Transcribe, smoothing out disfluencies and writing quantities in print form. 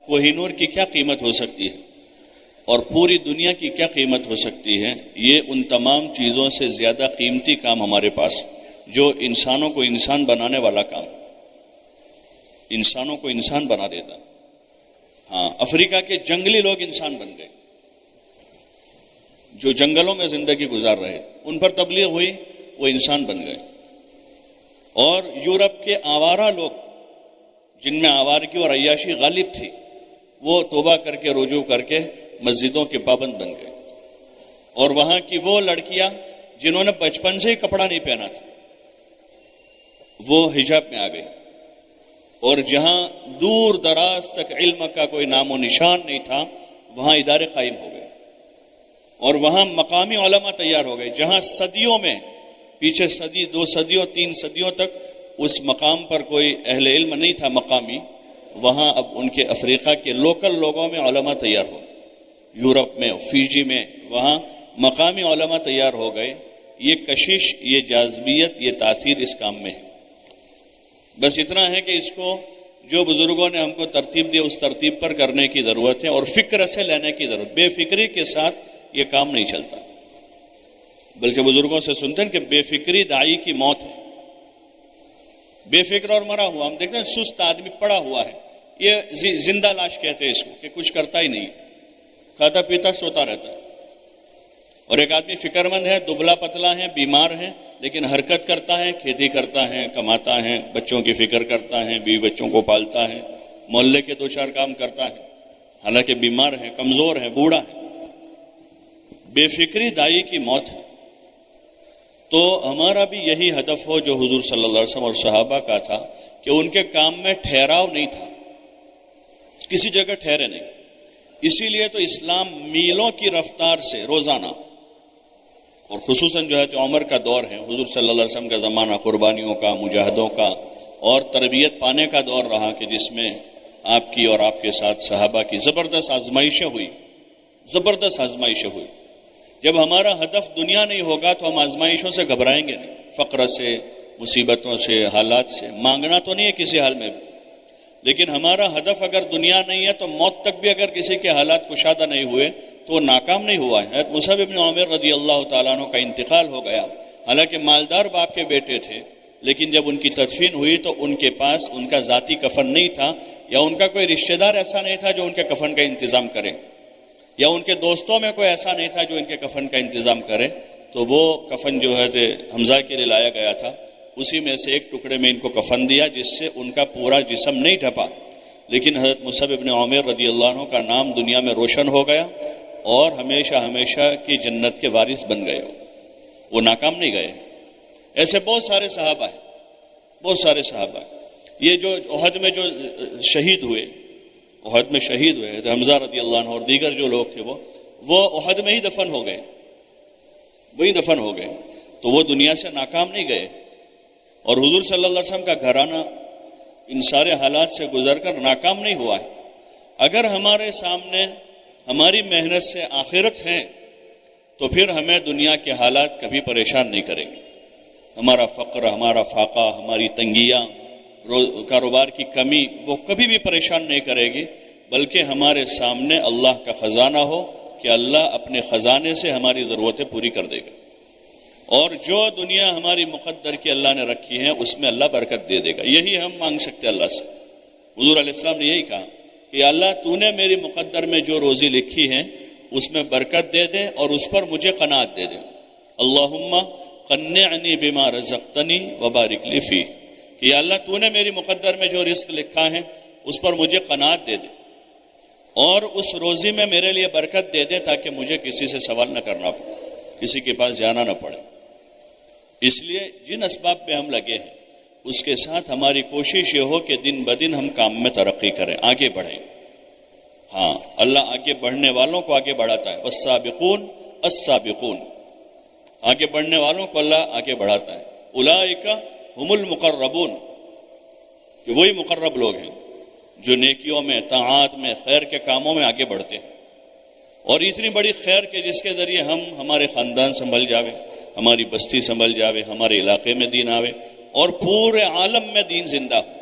کوہ نور کی کیا قیمت ہو سکتی ہے اور پوری دنیا کی کیا قیمت ہو سکتی ہے؟ یہ ان تمام چیزوں سے زیادہ قیمتی کام ہمارے پاس، جو انسانوں کو انسان بنانے والا کام، انسانوں کو انسان بنا دیتا۔ ہاں، افریقہ کے جنگلی لوگ انسان بن گئے، جو جنگلوں میں زندگی گزار رہے تھے، ان پر تبلیغ ہوئی، وہ انسان بن گئے۔ اور یورپ کے آوارہ لوگ، جن میں آوارگی اور عیاشی غالب تھی، وہ توبہ کر کے رجوع کر کے مسجدوں کے پابند بن گئے۔ اور وہاں کی وہ لڑکیاں جنہوں نے بچپن سے ہی کپڑا نہیں پہنا تھا، وہ حجاب میں آ گئی۔ اور جہاں دور دراز تک علم کا کوئی نام و نشان نہیں تھا، وہاں ادارے قائم ہو گئے، اور وہاں مقامی علماء تیار ہو گئے۔ جہاں صدیوں میں، پیچھے صدی، 2 صدیوں، 3 صدیوں تک اس مقام پر کوئی اہل علم نہیں تھا مقامی، وہاں اب ان کے افریقہ کے لوکل لوگوں میں علماء تیار ہو، یورپ میں، فیجی میں، وہاں مقامی علماء تیار ہو گئے۔ یہ کشش، یہ جاذبیت، یہ تاثیر اس کام میں ہے۔ بس اتنا ہے کہ اس کو جو بزرگوں نے ہم کو ترتیب دی، اس ترتیب پر کرنے کی ضرورت ہے، اور فکر سے لینے کی ضرورت۔ بے فکری کے ساتھ یہ کام نہیں چلتا، بلکہ بزرگوں سے سنتے ہیں کہ بے فکری داعی کی موت ہے۔ بے فکر اور مرا ہوا، ہم دیکھتے ہیں سست آدمی پڑا ہوا ہے، یہ زندہ لاش کہتے ہیں اس کو، کہ کچھ کرتا ہی نہیں، کھاتا پیتا سوتا رہتا ہے۔ اور ایک آدمی فکر مند ہے، دبلا پتلا ہے، بیمار ہے، لیکن حرکت کرتا ہے، کھیتی کرتا ہے، کماتا ہے، بچوں کی فکر کرتا ہے، بیوی بچوں کو پالتا ہے، محلے کے 2-4 کام کرتا ہے، حالانکہ بیمار ہے، کمزور ہے، بوڑھا ہے۔ بے فکری دائی کی موت ہے۔ تو ہمارا بھی یہی ہدف ہو جو حضور صلی اللہ علیہ وسلم اور صحابہ کا تھا، کہ ان کے کام میں ٹھہراؤ نہیں تھا، کسی جگہ ٹھہرے نہیں۔ اسی لیے تو اسلام میلوں کی رفتار سے روزانہ، اور خصوصاً جو ہے تو عمر کا دور ہے، حضور صلی اللہ علیہ وسلم کا زمانہ قربانیوں کا، مجاہدوں کا اور تربیت پانے کا دور رہا، کہ جس میں آپ کی اور آپ کے ساتھ صحابہ کی زبردست آزمائشیں ہوئی، زبردست آزمائشیں ہوئی۔ جب ہمارا ہدف دنیا نہیں ہوگا تو ہم آزمائشوں سے گھبرائیں گے نہیں، فقر سے، مصیبتوں سے، حالات سے۔ مانگنا تو نہیں ہے کسی حال میں بھی، لیکن ہمارا ہدف اگر دنیا نہیں ہے تو موت تک بھی اگر کسی کے حالات کشادہ نہیں ہوئے تو وہ ناکام نہیں ہوا ہے۔ حضرت مصعب بن عمیر رضی اللہ تعالیٰ عنہ کا انتقال ہو گیا، حالانکہ مالدار باپ کے بیٹے تھے، لیکن جب ان کی تدفین ہوئی تو ان کے پاس ان کا ذاتی کفن نہیں تھا، یا ان کا کوئی رشتہ دار ایسا نہیں تھا جو ان کے کفن کا انتظام کرے، یا ان کے دوستوں میں کوئی ایسا نہیں تھا جو ان کے کفن کا انتظام کرے۔ تو وہ کفن جو ہے حمزہ کے لیے لایا گیا تھا، اسی میں سے ایک ٹکڑے میں ان کو کفن دیا، جس سے ان کا پورا جسم نہیں ڈھپا، لیکن حضرت مصعب بن عمیر رضی اللہ عنہ کا نام دنیا میں روشن ہو گیا، اور ہمیشہ ہمیشہ کی جنت کے وارث بن گئے، وہ ناکام نہیں گئے۔ ایسے بہت سارے صحابہ ہیں، بہت سارے صحابہ ہیں۔ یہ جو احد میں جو شہید ہوئے، احد میں شہید ہوئے حمزہ رضی اللہ عنہ اور دیگر جو لوگ تھے، وہ احد میں ہی دفن ہو گئے، وہی دفن ہو گئے، تو وہ دنیا سے ناکام نہیں گئے۔ اور حضور صلی اللہ علیہ وسلم کا گھرانہ ان سارے حالات سے گزر کر ناکام نہیں ہوا ہے۔ اگر ہمارے سامنے ہماری محنت سے آخرت ہے تو پھر ہمیں دنیا کے حالات کبھی پریشان نہیں کریں گے۔ ہمارا فقر، ہمارا فاقہ، ہماری تنگیاں، کاروبار کی کمی، وہ کبھی بھی پریشان نہیں کرے گی، بلکہ ہمارے سامنے اللہ کا خزانہ ہو کہ اللہ اپنے خزانے سے ہماری ضرورتیں پوری کر دے گا، اور جو دنیا ہماری مقدر کی اللہ نے رکھی ہے اس میں اللہ برکت دے دے گا۔ یہی ہم مانگ سکتے اللہ سے۔ حضور علیہ السلام نے یہی کہا کہ اللہ تو نے میری مقدر میں جو روزی لکھی ہے اس میں برکت دے دے، اور اس پر مجھے قناعت دے دے۔ اللہم قنعنی بما رزقتنی وبارک لی فیہ، کہ یا اللہ تو نے میری مقدر میں جو رزق لکھا ہے اس پر مجھے قناعت دے دے، اور اس روزی میں میرے لیے برکت دے دے، تاکہ مجھے کسی سے سوال نہ کرنا پڑے، کسی کے پاس جانا نہ پڑے۔ اس لیے جن اسباب پہ ہم لگے ہیں اس کے ساتھ ہماری کوشش یہ ہو کہ دن بدن ہم کام میں ترقی کریں، آگے بڑھیں۔ ہاں، اللہ آگے بڑھنے والوں کو آگے بڑھاتا ہے، والسابقون السابقون، آگے بڑھنے والوں کو اللہ آگے بڑھاتا ہے۔ اولئک ہم المقربون، کہ وہی مقرب لوگ ہیں جو نیکیوں میں، طاعات میں، خیر کے کاموں میں آگے بڑھتے ہیں۔ اور اتنی بڑی خیر کہ جس کے ذریعے ہم ہمارے خاندان سنبھل جاوے، ہماری بستی سنبھل جاوے، ہمارے علاقے میں دین آوے، اور پورے عالم میں دین زندہ ہو۔